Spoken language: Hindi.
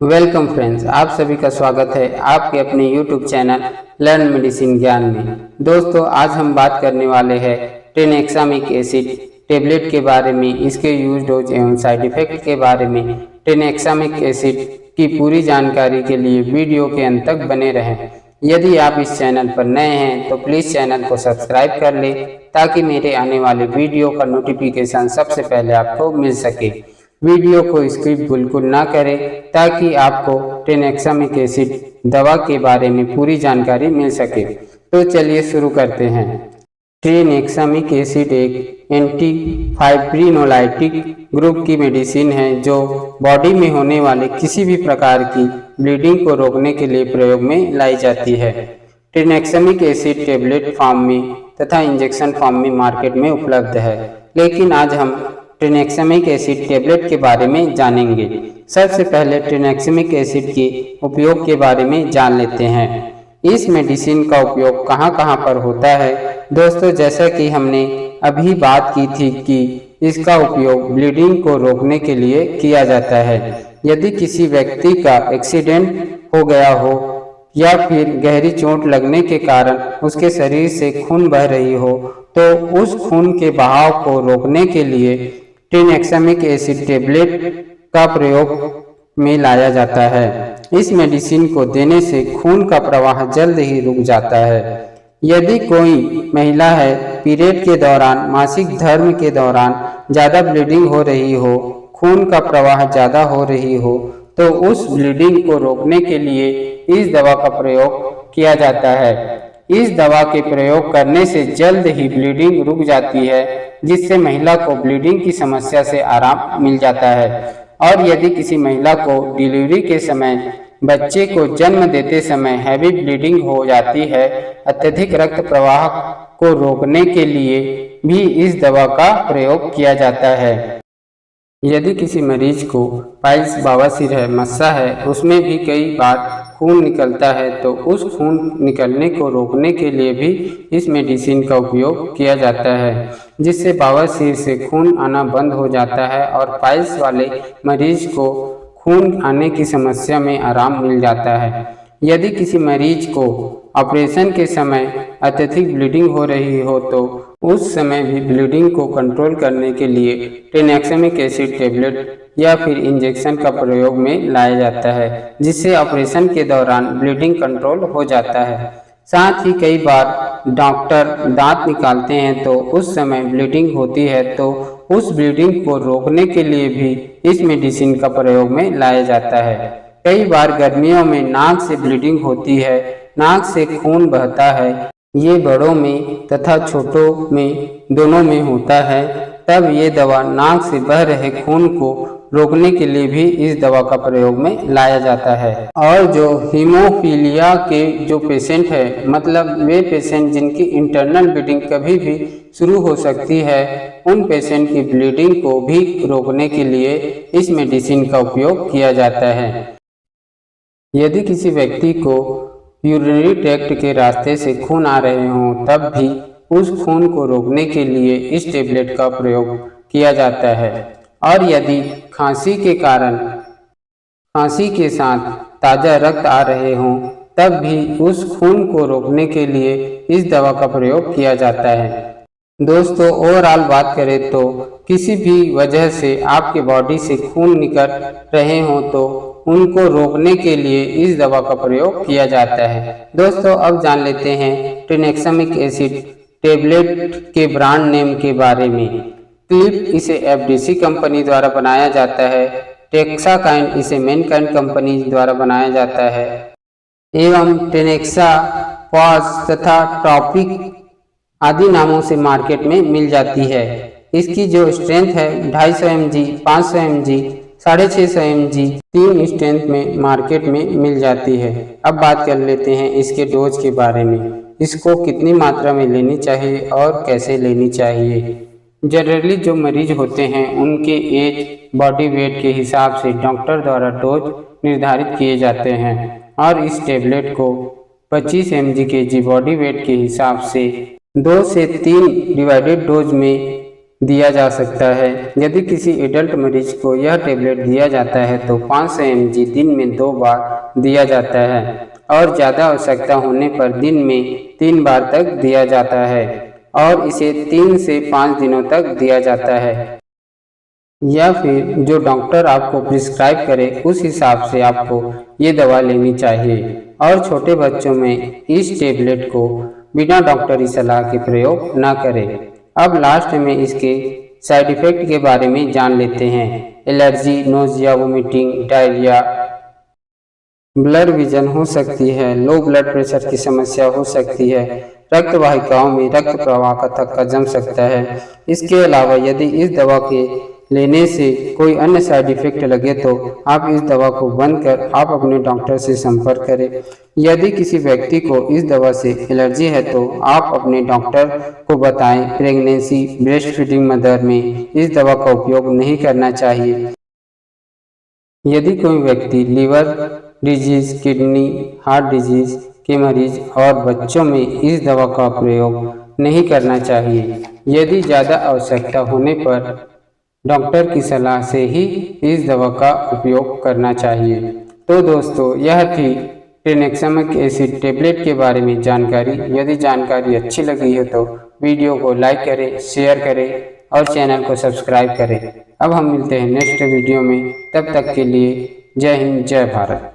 वेलकम फ्रेंड्स, आप सभी का स्वागत है आपके अपने यूट्यूब चैनल लर्न मेडिसिन ज्ञान में। दोस्तों, आज हम बात करने वाले हैं टेनेक्सामिक एसिड टेबलेट के बारे में, इसके यूज, डोज एवं साइड इफेक्ट के बारे में। टेनेक्सामिक एसिड की पूरी जानकारी के लिए वीडियो के अंत तक बने रहें। यदि आप इस चैनल पर नए हैं तो प्लीज़ चैनल को सब्सक्राइब कर लें ताकि मेरे आने वाले वीडियो का नोटिफिकेशन सबसे पहले आपको मिल सके। वीडियो को स्किप बिल्कुल ना करें ताकि आपको टेनेक्सामिक एसिड दवा के बारे में पूरी जानकारी मिल सके। तो चलिए शुरू करते हैं। टेनेक्सामिक एसिड एक एंटी फाइब्रिनोलाइटिक ग्रुप की मेडिसिन है जो बॉडी में होने वाले किसी भी प्रकार की ब्लीडिंग को रोकने के लिए प्रयोग में लाई जाती है। टेनेक्सामिक एसिड टेबलेट फॉर्म में तथा इंजेक्शन फॉर्म में मार्केट में उपलब्ध है, लेकिन आज हम टेनेक्सामिक एसिड टेबलेट के बारे में जानेंगे। सबसे पहले टेनेक्सामिक एसिड के उपयोग के बारे में जान लेते हैं। इस मेडिसिन का उपयोग कहाँ कहाँ पर होता है। दोस्तों, जैसा कि हमने अभी बात की थी कि इसका उपयोग ब्लीडिंग को रोकने के लिए किया जाता है। यदि किसी व्यक्ति का एक्सीडेंट हो गया हो या फिर गहरी चोट लगने के कारण उसके शरीर से खून बह रही हो, तो उस खून के बहाव को रोकने के लिए टेनेक्सामिक एसिड टेबलेट का प्रयोग में लाया जाता है। इस मेडिसिन को देने से खून का प्रवाह जल्द ही रुक जाता है। यदि कोई महिला है, पीरियड के दौरान, मासिक धर्म के दौरान ज़्यादा ब्लीडिंग हो रही हो, खून का प्रवाह ज़्यादा हो रही हो, तो उस ब्लीडिंग को रोकने के लिए इस दवा का प्रयोग किया जाता है। इस दवा के प्रयोग करने से जल्द ही ब्लीडिंग रुक जाती है, जिससे महिला को ब्लीडिंग की समस्या से आराम मिल जाता है। और यदि किसी महिला को डिलीवरी के समय, बच्चे को जन्म देते समय हैवी ब्लीडिंग हो जाती है, अत्यधिक रक्त प्रवाह को रोकने के लिए भी इस दवा का प्रयोग किया जाता है। यदि किसी मरीज को पाइल्स, बवासीर है, मस्सा है, उसमें भी कई बार खून निकलता है, तो उस खून निकलने को रोकने के लिए भी इस मेडिसिन का उपयोग किया जाता है, जिससे बवासीर से खून आना बंद हो जाता है और पाइल्स वाले मरीज को खून आने की समस्या में आराम मिल जाता है। यदि किसी मरीज को ऑपरेशन के समय अत्यधिक ब्लीडिंग हो रही हो, तो उस समय भी ब्लीडिंग को कंट्रोल करने के लिए टेनेक्सामिक एसिड टेबलेट या फिर इंजेक्शन का प्रयोग में लाया जाता है, जिससे ऑपरेशन के दौरान ब्लीडिंग कंट्रोल हो जाता है। साथ ही कई बार डॉक्टर दांत निकालते हैं तो उस समय ब्लीडिंग होती है, तो उस ब्लीडिंग को रोकने के लिए भी इस मेडिसिन का प्रयोग में लाया जाता है। कई बार गर्मियों में नाक से ब्लीडिंग होती है, नाक से खून बहता है, ये बड़ों में तथा छोटों में दोनों में होता है, तब ये दवा नाक से बह रहे खून को रोकने के लिए भी इस दवा का प्रयोग में लाया जाता है। और जो हीमोफीलिया के जो पेशेंट है, मतलब वे पेशेंट जिनकी इंटरनल ब्लीडिंग कभी भी शुरू हो सकती है, उन पेशेंट की ब्लीडिंग को भी रोकने के लिए इस मेडिसिन का उपयोग किया जाता है। यदि किसी व्यक्ति को यूरिनरी ट्रैक्ट के रास्ते से खून आ रहे हों, तब भी उस खून को रोकने के लिए इस टेबलेट का प्रयोग किया जाता है। और यदि खांसी के कारण, खांसी के साथ ताज़ा रक्त आ रहे हों, तब भी उस खून को रोकने के लिए इस दवा का प्रयोग किया जाता है। दोस्तों, ओवरऑल बात करें तो किसी भी वजह से आपके बॉडी से खून निकल रहे हों, तो उनको रोकने के लिए इस दवा का प्रयोग किया जाता है। दोस्तों, अब जान लेते हैं टेनेक्सामिक एसिड टेबलेट के ब्रांड नेम के बारे में। क्लिप इसे एफडीसी कंपनी द्वारा बनाया जाता है, टेक्साकाइंड इसे मैनकाइंड कंपनी द्वारा बनाया जाता है, एवं टेनेक्सा, पॉज तथा टॉपिक आदि नामों से मार्केट में मिल जाती है। इसकी जो स्ट्रेंथ है 250 mg, 500 mg, 650 mg, 3 स्ट्रेंथ में मार्केट में मिल जाती है। अब बात कर लेते हैं इसके डोज के बारे में, इसको कितनी मात्रा में लेनी चाहिए और कैसे लेनी चाहिए। जनरली जो मरीज होते हैं उनके एज, बॉडी वेट के हिसाब से डॉक्टर द्वारा डोज निर्धारित किए जाते हैं और इस टेबलेट को 25 mg/kg बॉडी वेट के हिसाब से 2 से 3 डिवाइडेड डोज में दिया जा सकता है। यदि किसी एडल्ट मरीज को यह टेबलेट दिया जाता है तो 500 mg दिन में 2 बार दिया जाता है और ज़्यादा आवश्यकता होने पर दिन में 3 बार तक दिया जाता है और इसे 3 से 5 दिनों तक दिया जाता है, या फिर जो डॉक्टर आपको प्रिस्क्राइब करे उस हिसाब से आपको ये दवा लेनी चाहिए। और छोटे बच्चों में इस टेबलेट को बिना डॉक्टरी सलाह के प्रयोग न करें। अब लास्ट में इसके साइड इफ़ेक्ट के बारे में जान लेते हैं। Allergy, nausea, vomiting, diarrhoea, blood vision हो सकती है, लो ब्लड प्रेशर की समस्या हो सकती है, रक्त वाहिकाओं में रक्त प्रवाह का थक्का जम सकता है। इसके अलावा यदि इस दवा के लेने से कोई अन्य साइड इफेक्ट लगे तो आप इस दवा को बंद कर आप अपने डॉक्टर से संपर्क करें। यदि किसी व्यक्ति को इस दवा से एलर्जी है तो आप अपने डॉक्टर को बताएं। प्रेगनेंसी, ब्रेस्ट फीडिंग मदर में इस दवा का उपयोग नहीं करना चाहिए। यदि कोई व्यक्ति liver disease, kidney, heart disease के मरीज और बच्चों में इस दवा का प्रयोग नहीं करना चाहिए। यदि ज़्यादा आवश्यकता होने पर डॉक्टर की सलाह से ही इस दवा का उपयोग करना चाहिए। तो दोस्तों, यह थी ट्रेनेक्सामिक एसिड टेबलेट के बारे में जानकारी। यदि जानकारी अच्छी लगी हो तो वीडियो को लाइक करें, शेयर करें और चैनल को सब्सक्राइब करें। अब हम मिलते हैं नेक्स्ट वीडियो में, तब तक के लिए जय हिंद, जय भारत।